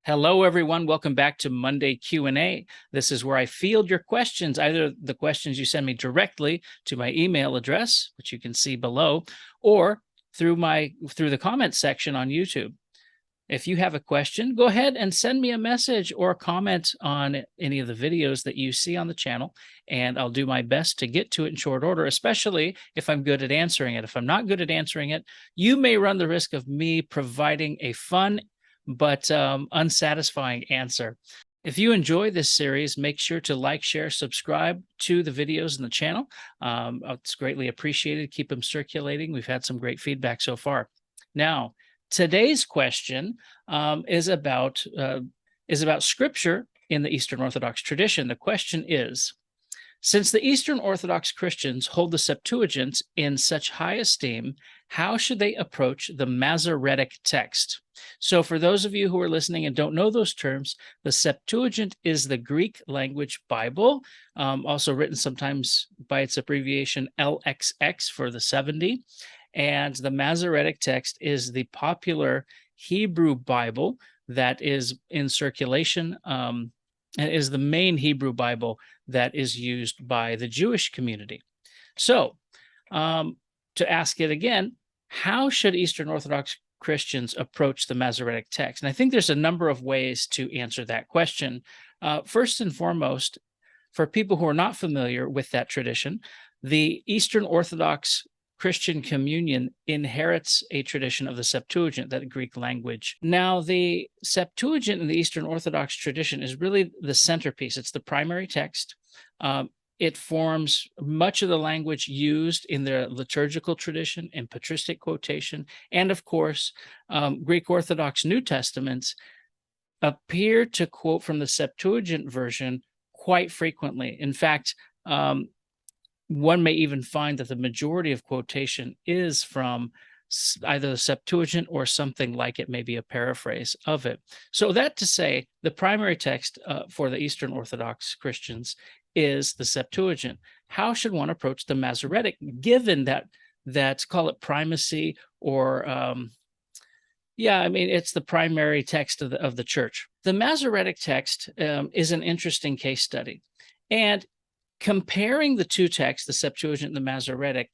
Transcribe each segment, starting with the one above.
Hello, everyone. Welcome back to Monday Q&A. This is where I field your questions, either the questions you send me directly to my email address, which you can see below, or through the comment section on YouTube. If you have a question, go ahead and send me a message or a comment on any of the videos that you see on the channel, and I'll do my best to get to it in short order, especially if I'm good at answering it. If I'm not good at answering it, you may run the risk of me providing a fun but unsatisfying answer. If you enjoy this series, make sure to like, share, subscribe to the videos in the channel. It's greatly appreciated. Keep them circulating. We've had some great feedback so far. Now, today's question is about Scripture in the Eastern Orthodox tradition. The question is, since the Eastern Orthodox Christians hold the Septuagint in such high esteem, how should they approach the Masoretic Text? So for those of you who are listening and don't know those terms, the Septuagint is the Greek language Bible, also written sometimes by its abbreviation LXX for the 70. And the Masoretic Text is the popular Hebrew Bible that is in circulation, and is the main Hebrew Bible that is used by the Jewish community. So, to ask it again, how should Eastern Orthodox Christians approach the Masoretic Text? And I think there's a number of ways to answer that question. First and foremost, for people who are not familiar with that tradition, the Eastern Orthodox Christian communion inherits a tradition of the Septuagint, that Greek language. Now, the Septuagint in the Eastern Orthodox tradition is really the centerpiece. It's the primary text. It forms much of the language used in the liturgical tradition and patristic quotation. And of course, Greek Orthodox New Testaments appear to quote from the Septuagint version quite frequently. In fact, one may even find that the majority of quotation is from either the Septuagint or something like it, maybe a paraphrase of it. So that to say, the primary text for the Eastern Orthodox Christians is the Septuagint. How should one approach the Masoretic, given that call it primacy, or it's the primary text of the church. The Masoretic text is an interesting case study, and comparing the two texts, the Septuagint and the Masoretic,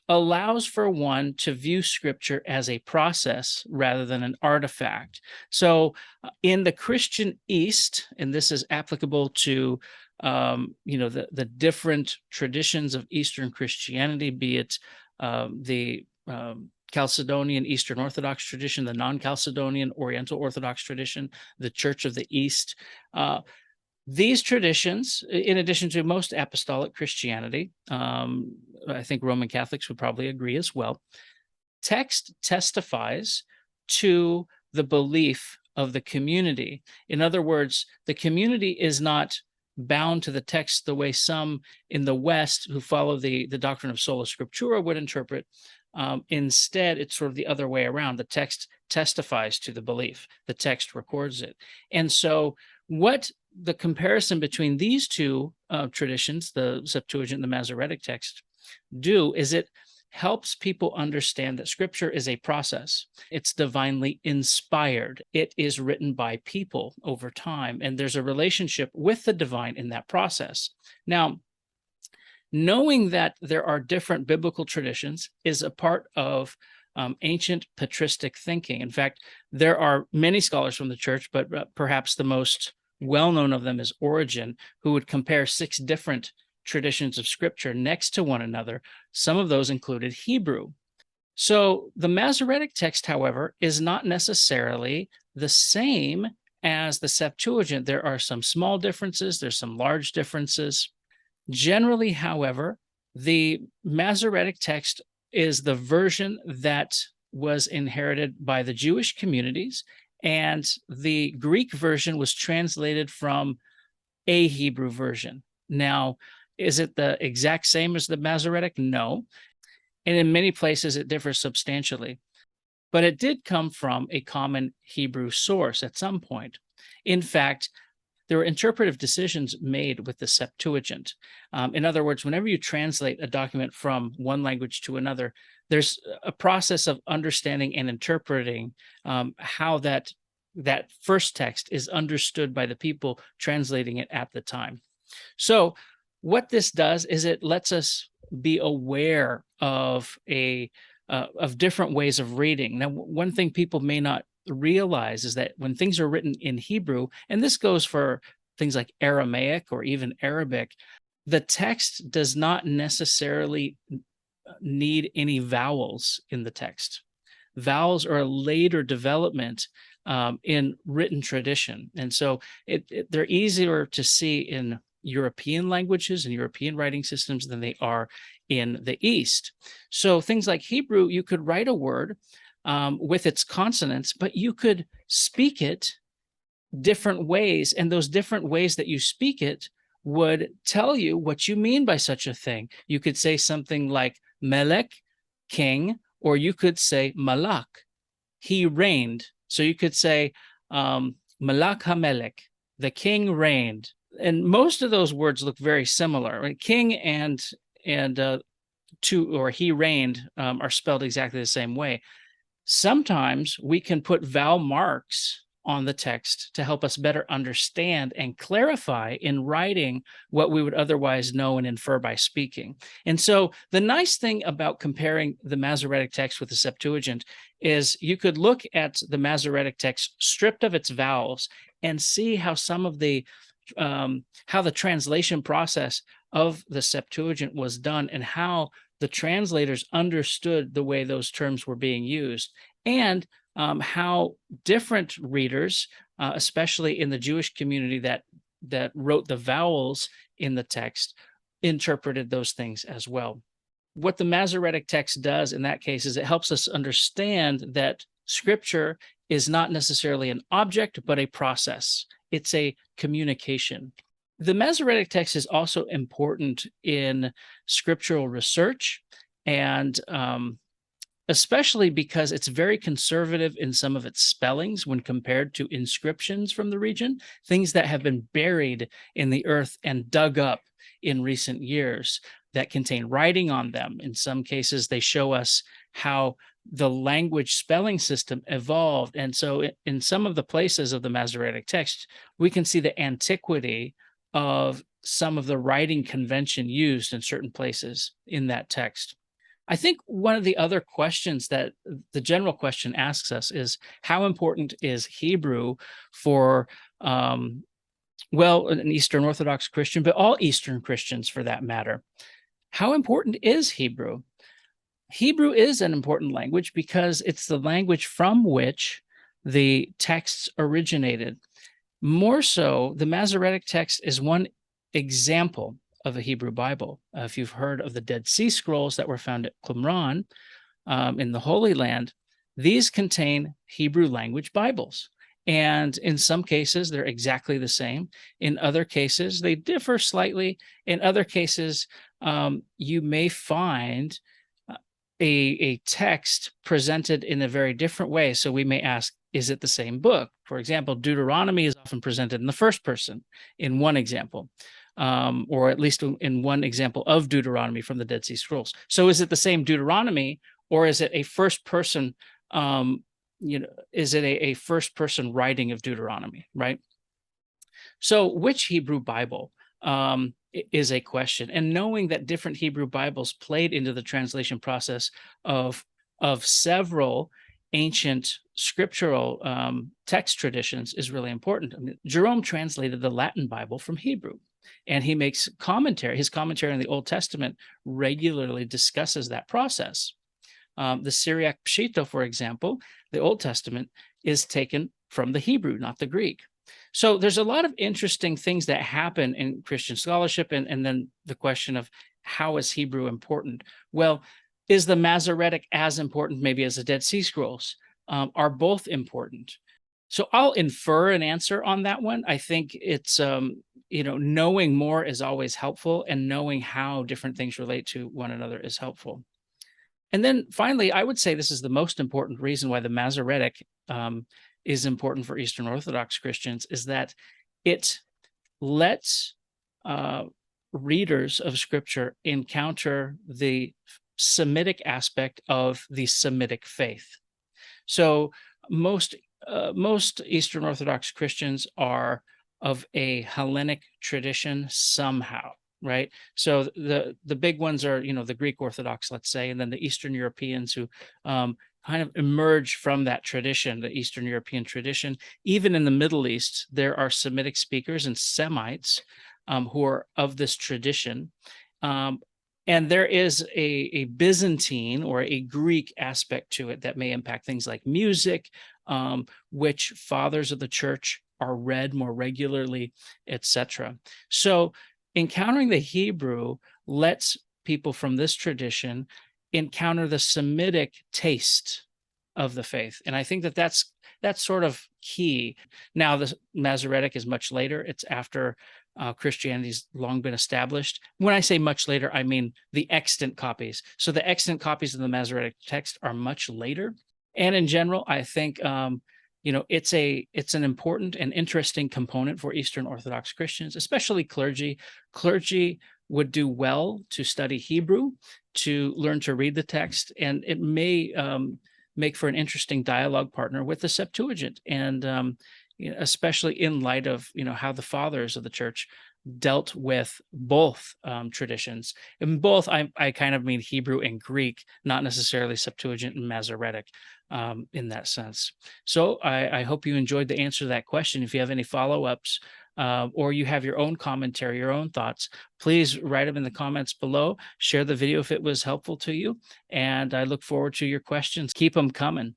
allows for one to view Scripture as a process rather than an artifact. So in the Christian East, and this is applicable to the different traditions of Eastern Christianity, be it the Chalcedonian Eastern Orthodox tradition, the non-Chalcedonian Oriental Orthodox tradition, the Church of the East. These traditions, in addition to most apostolic Christianity, I think Roman Catholics would probably agree as well, text testifies to the belief of the community. In other words, the community is not bound to the text the way some in the West who follow the doctrine of sola scriptura would interpret. Instead, it's sort of the other way around. The text testifies to the belief. The text records it. And so what the comparison between these two traditions, the Septuagint and the Masoretic text, do is it helps people understand that Scripture is a process. It's divinely inspired. It is written by people over time, and there's a relationship with the divine in that process. Now, knowing that there are different biblical traditions is a part of ancient patristic thinking. In fact, there are many scholars from the church, but perhaps the most well-known of them is Origen, who would compare 6 different traditions of Scripture next to one another. Some of those included Hebrew. So the Masoretic text, however, is not necessarily the same as the Septuagint. There are some small differences. There's some large differences. Generally, however, the Masoretic text is the version that was inherited by the Jewish communities, and the Greek version was translated from a Hebrew version. Now, is it the exact same as the Masoretic? No. And in many places, it differs substantially. But it did come from a common Hebrew source at some point. In fact, there were interpretive decisions made with the Septuagint. In other words, whenever you translate a document from one language to another, there's a process of understanding and interpreting how that that first text is understood by the people translating it at the time. So what this does is it lets us be aware of different ways of reading. Now, one thing people may not realize is that when things are written in Hebrew, and this goes for things like Aramaic or even Arabic, the text does not necessarily need any vowels in the text. Vowels are a later development in written tradition. And so they're easier to see in European languages and European writing systems than they are in the East. So things like Hebrew, you could write a word with its consonants, but you could speak it different ways. And those different ways that you speak it would tell you what you mean by such a thing. You could say something like Melech, king, or you could say Malach, he reigned. So you could say Malach HaMelech, the king reigned. And most of those words look very similar. Right? King and to or he reigned are spelled exactly the same way. Sometimes we can put vowel marks on the text to help us better understand and clarify in writing what we would otherwise know and infer by speaking. And so the nice thing about comparing the Masoretic text with the Septuagint is you could look at the Masoretic text stripped of its vowels and see how some of the how the translation process of the Septuagint was done and how the translators understood the way those terms were being used, and how different readers, especially in the Jewish community that wrote the vowels in the text, interpreted those things as well. What the Masoretic text does in that case is it helps us understand that Scripture is not necessarily an object, but a process. It's a communication. The Masoretic text is also important in scriptural research, and especially because it's very conservative in some of its spellings when compared to inscriptions from the region, things that have been buried in the earth and dug up in recent years that contain writing on them. In some cases, they show us how the language spelling system evolved. And so in some of the places of the Masoretic text, we can see the antiquity of some of the writing convention used in certain places in that text. I think one of the other questions that the general question asks us is, how important is Hebrew for, well, an Eastern Orthodox Christian, but all Eastern Christians for that matter? How important is Hebrew? Hebrew is an important language because it's the language from which the texts originated. More so, the Masoretic text is one example of a Hebrew Bible. If you've heard of the Dead Sea Scrolls that were found at Qumran in the Holy Land, these contain Hebrew language Bibles. And in some cases, they're exactly the same. In other cases, they differ slightly. In other cases, you may find a text presented in a very different way. So we may ask, is it the same book? For example, Deuteronomy is often presented in the first person in one example, or at least in one example of Deuteronomy from the Dead Sea Scrolls. So is it the same Deuteronomy, or is it a first person, is it a first person writing of Deuteronomy, right? So which Hebrew Bible is a question, and knowing that different Hebrew Bibles played into the translation process of several ancient scriptural text traditions is really important. I mean, Jerome translated the Latin Bible from Hebrew, and he makes commentary. His commentary on the Old Testament regularly discusses that process. The Syriac Pshito, for example, the Old Testament is taken from the Hebrew, not the Greek. So there's a lot of interesting things that happen in Christian scholarship, and then the question of how is Hebrew important? Well, is the Masoretic as important maybe as the Dead Sea Scrolls? Are both important? So I'll infer an answer on that one. I think it's, knowing more is always helpful, and knowing how different things relate to one another is helpful. And then finally, I would say this is the most important reason why the Masoretic is important for Eastern Orthodox Christians, is that it lets readers of Scripture encounter the Semitic aspect of the Semitic faith. So most most Eastern Orthodox Christians are of a Hellenic tradition somehow, right? So the big ones are, the Greek Orthodox, let's say, and then the Eastern Europeans who kind of emerge from that tradition, the Eastern European tradition. Even in the Middle East, there are Semitic speakers and Semites who are of this tradition. And there is a Byzantine or a Greek aspect to it that may impact things like music, which fathers of the church are read more regularly, etc. So encountering the Hebrew lets people from this tradition encounter the Semitic taste of the faith. And I think that that's sort of key. Now, the Masoretic is much later. It's after Christianity's long been established. When I say much later, I mean the extant copies. So the extant copies of the Masoretic text are much later. And in general, I think it's an important and interesting component for Eastern Orthodox Christians, especially clergy. Clergy would do well to study Hebrew, to learn to read the text, and it may make for an interesting dialogue partner with the Septuagint, and especially in light of how the fathers of the church dealt with both traditions. And both, I kind of mean Hebrew and Greek, not necessarily Septuagint and Masoretic in that sense. So I hope you enjoyed the answer to that question. If you have any follow-ups or you have your own commentary, your own thoughts, please write them in the comments below. Share the video if it was helpful to you. And I look forward to your questions. Keep them coming.